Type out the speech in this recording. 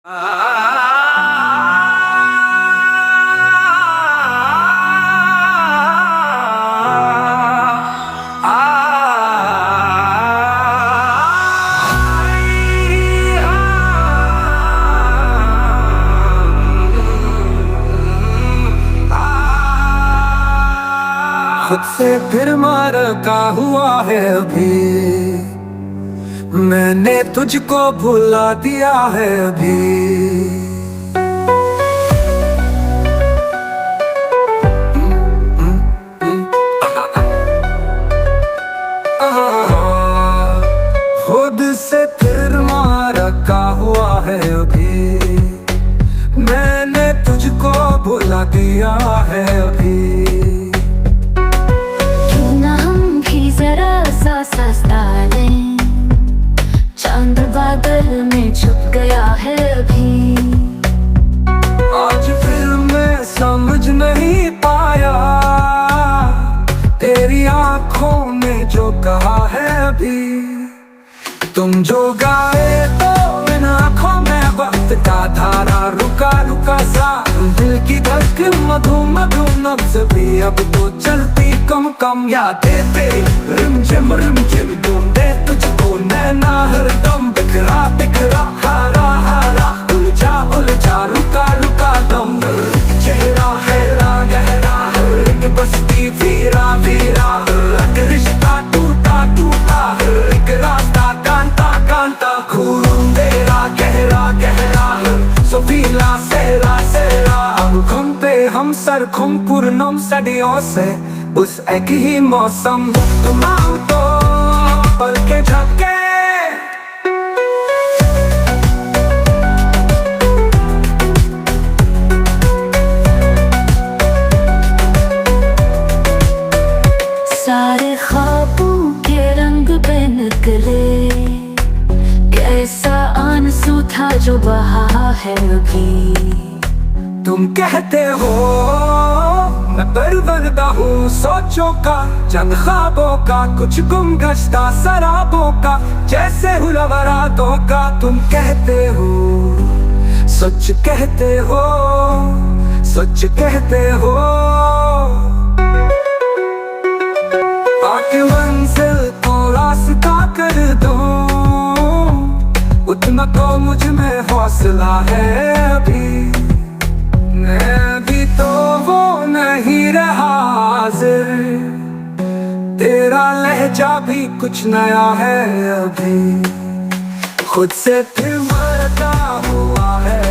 खुद से फिर मारा हुआ है अभी, मैंने तुझको भुला दिया है अभी। खुद से फिर मारा हुआ है अभी, मैंने तुझको भुला दिया है अभी। चांद बादल में छुप गया है अभी। आज फिर मैं समझ नहीं पाया तेरी आंखों ने जो कहा है अभी। तुम जो गाए तो इन आंखों में वक्त का धारा रुका रुका सा, दिल की धड़कन मधु मधु नब्ज़ भी अब तो चलती कम कम। यादें तेरी रिमझिम रिमझिम ढूंढे तुझको नैना हरदम बिखरा बिखरा हारा हारा उलझा उलझा रुका रुका दम। चेहरा हैरा गहरा एक बस्ती वीरा वीरा, एक रिश्ता टूटा टूटा एक रास्ता कांता कांता। खून तेरा गहरा गहरा सुफीला सहरा सहरा, आँखों पे हम सरखों पूर्णम सदियों से उस एक ही मौसम। तुम आओ तो पल के झपके सारे ख्वाबों के रंग पे निकले, कैसा आंसू था जो बहा है अभी। तुम कहते हो मैं परवरदा हूँ सोचों का, चंद ख्वाबों का कुछ गुमगश्ता शराबों का, जैसे हुलवा रातों का। तुम कहते हो सच कहते हो सच कहते हो, आके मंजिल को रास्ता कर दो, उतना तो मुझ में हौसला है अभी। मैं भी तो वो नहीं रहा हाजिर, तेरा लहजा भी कुछ नया है अभी। खुद से फिर मरता हुआ है